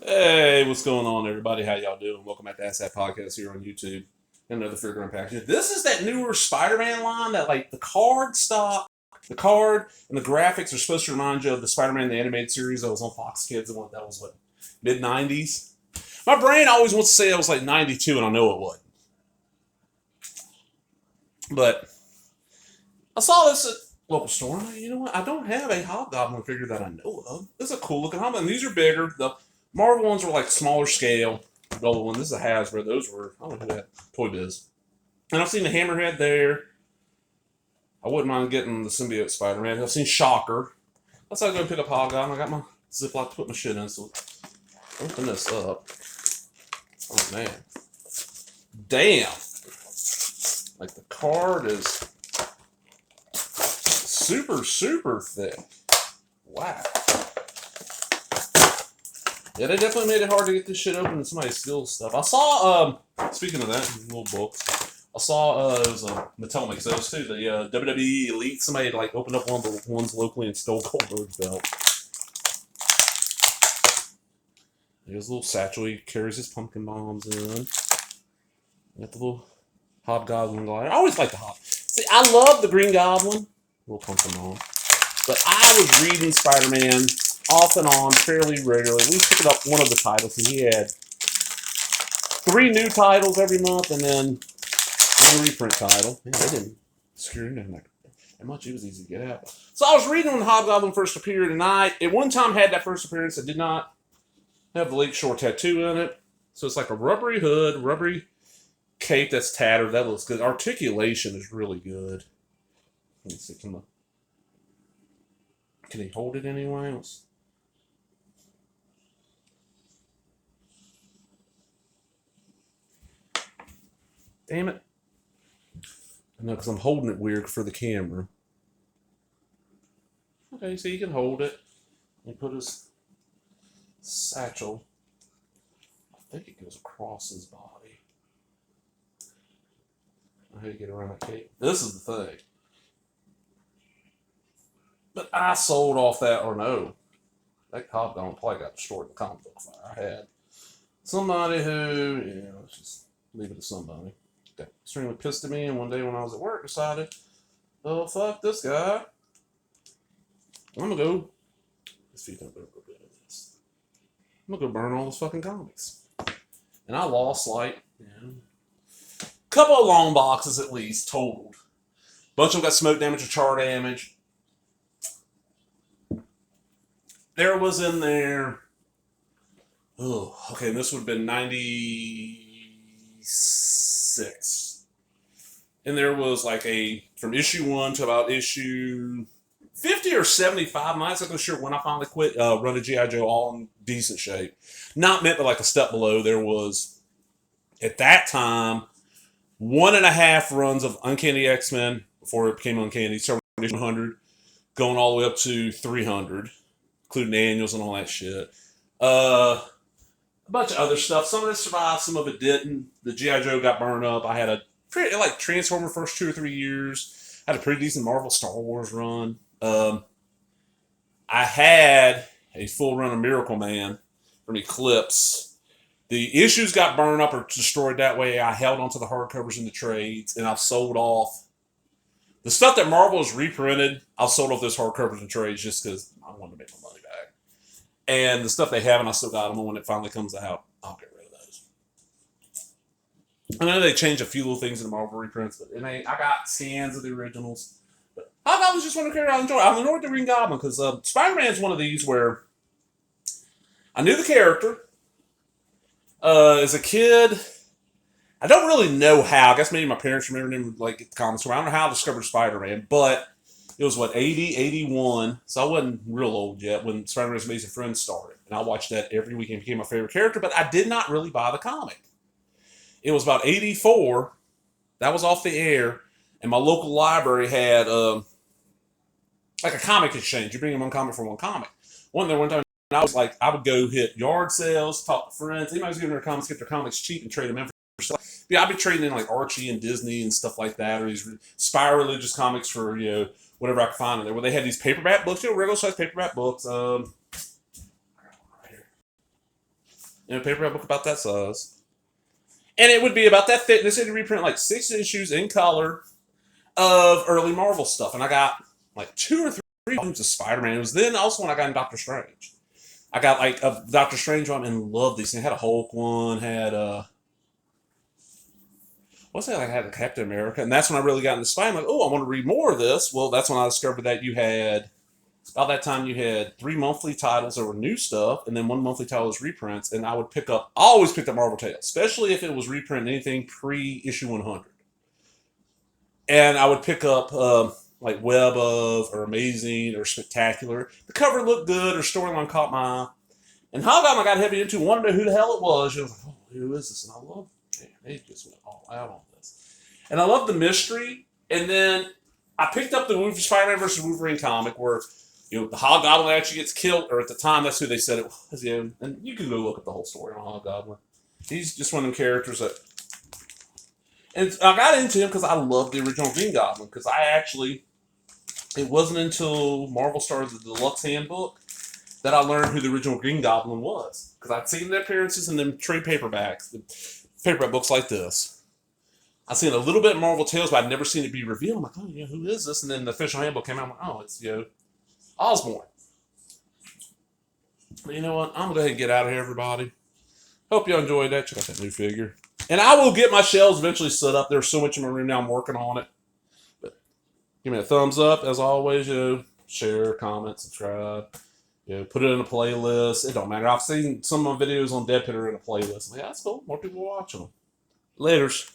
Hey, what's going on, everybody? How y'all doing? Welcome back to Ask That Podcast here on YouTube. Another figure unpacking. This is that newer Spider-Man line that, like, the card and the graphics are supposed to remind you of the Spider-Man the animated series that was on Fox Kids and that was what, mid '90s. My brain always wants to say it was like '92, and I know it wasn't. But I saw this at local store. And you know what? I don't have a Hobgoblin figure that I know of. This is a cool looking Hobgoblin. These are bigger. The Marvel ones were like smaller scale. The gold one. This is a Hasbro. Those were, I don't know who that, Toy Biz. And I've seen the Hammerhead there. I wouldn't mind getting the Symbiote Spider-Man. I've seen Shocker. Let's go pick up Hobgoblin. I got my Ziploc to put my shit in. So open this up. Oh man. Damn. Like the card is super, super thick. Wow. Yeah, they definitely made it hard to get this shit open and somebody steals stuff. I saw, speaking of that, little books, I saw, it was Mattel makes those too, the WWE Elite, somebody like opened up one of the ones locally and stole Goldberg's belt. There's a little satchel he carries his pumpkin bombs in. Got the little Hobgoblin glider. I always like the See, I love the Green Goblin. Little pumpkin bomb. But I was reading Spider-Man off and on fairly regularly. We picked up one of the titles, and he had 3 new titles every month, and then one reprint title. Man, they didn't screw in that much. It was easy to get out. So I was reading when Hobgoblin first appeared, and I at one time had that first appearance. I did not have the Lakeshore tattoo in it. So it's like a rubbery hood, rubbery cape that's tattered. That looks good. Articulation is really good. Let me see. Can he hold it anyway? Damn it. I know, because I'm holding it weird for the camera. Okay, so you can hold it. And put his satchel. I think it goes across his body. How do you get around that cape? This is the thing. But I sold off that, or no. That Hobgoblin probably got destroyed in the comic book fire. I had somebody who, yeah, let's just leave it to somebody. Got extremely pissed at me, and one day when I was at work, decided, oh, fuck this guy. I'm gonna go. His feet don't look good at this. I'm gonna go burn all those fucking comics. And I lost, like, a couple of long boxes at least, totaled. Bunch of them got smoke damage or char damage. There was in there. Oh, okay, this would have been 96. And there was like from issue 1 to about issue 50 or 75. I'm not exactly sure when I finally quit running G.I. Joe all in decent shape. Not meant, but like a step below. There was, at that time, 1.5 runs of Uncanny X-Men before it became Uncanny. Started with 100, going all the way up to 300. Including annuals and all that shit. A bunch of other stuff. Some of it survived, some of it didn't. The G.I. Joe got burned up. I had a pretty, like, Transformer first 2 or 3 years. I had a pretty decent Marvel Star Wars run. I had a full run of Miracle Man from Eclipse. The issues got burned up or destroyed that way. I held onto the hardcovers in the trades, and I've sold off. The stuff that Marvel has reprinted, I've sold off those hardcovers and trades just because I wanted to make my money back. And the stuff they haven't, I still got them. And when it finally comes out, I'll get rid of those. I know they changed a few little things in the Marvel reprints, but I got scans of the originals. But I was just want to carry on enjoy. I enjoyed the Green Goblin because Spider-Man's one of these where I knew the character. As a kid, I don't really know how. I guess maybe my parents remember him like the comics. I don't know how I discovered Spider-Man, but it was, 80, 81. So I wasn't real old yet when Spider-Man's Amazing Friends started. And I watched that every week and became my favorite character, but I did not really buy the comic. It was about 84. That was off the air. And my local library had like a comic exchange. You bring in one comic for one comic. One time, I was like, I would go hit yard sales, talk to friends. Anybody was giving their comics, get their comics cheap and trade them in for stuff. Yeah, I'd be trading in like Archie and Disney and stuff like that, or these spy religious comics for, whatever I could find in there. Where they had these paperback books, regular size paperback books. Right here. You know, paperback book about that size. And it would be about that thickness. It'd reprint like 6 issues in color of early Marvel stuff. And I got like 2 or 3 volumes of Spider-Man. It was then also when I got in Doctor Strange. I got like a Doctor Strange one and loved these things. Had a Hulk one, had what's that? I had a Captain America, and that's when I really got into Spider-Man. Like, oh, I want to read more of this. Well, that's when I discovered that you had about that time you had 3 monthly titles that were new stuff, and then 1 monthly title was reprints. And I would I always picked up Marvel Tales, especially if it was reprinting anything pre-issue 100. And I would pick up like Web of, or Amazing, or Spectacular. The cover looked good, or storyline caught my eye. And Hobgoblin I got heavy into, wanted to know who the hell it was. You know, like, oh, who is this? And I love, man, they just went all out on this. And I love the mystery. And then I picked up the Spider-Man versus Wolverine comic where, you know, the Hobgoblin actually gets killed, or at the time that's who they said it was. You know, and you can go look at the whole story on Hobgoblin. He's just one of them characters that. And I got into him because I loved the original Green Goblin. Because it wasn't until Marvel started the Deluxe Handbook that I learned who the original Green Goblin was. Because I'd seen the appearances in them trade paperbacks, the paperback books like this. I'd seen a little bit of Marvel Tales, but I'd never seen it be revealed. I'm like, oh, yeah, who is this? And then the official handbook came out. I'm like, oh, it's, you know, Osborn. But you know what? I'm going to go ahead and get out of here, everybody. Hope you enjoyed that. Check out that new figure. And I will get my shelves eventually set up. There's so much in my room now. I'm working on it. But give me a thumbs up, as always. You know, share, comment, subscribe. You know, put it in a playlist. It don't matter. I've seen some of my videos on Dead Pit are in a playlist. I'm like, yeah, that's cool. More people are watching them. Laters.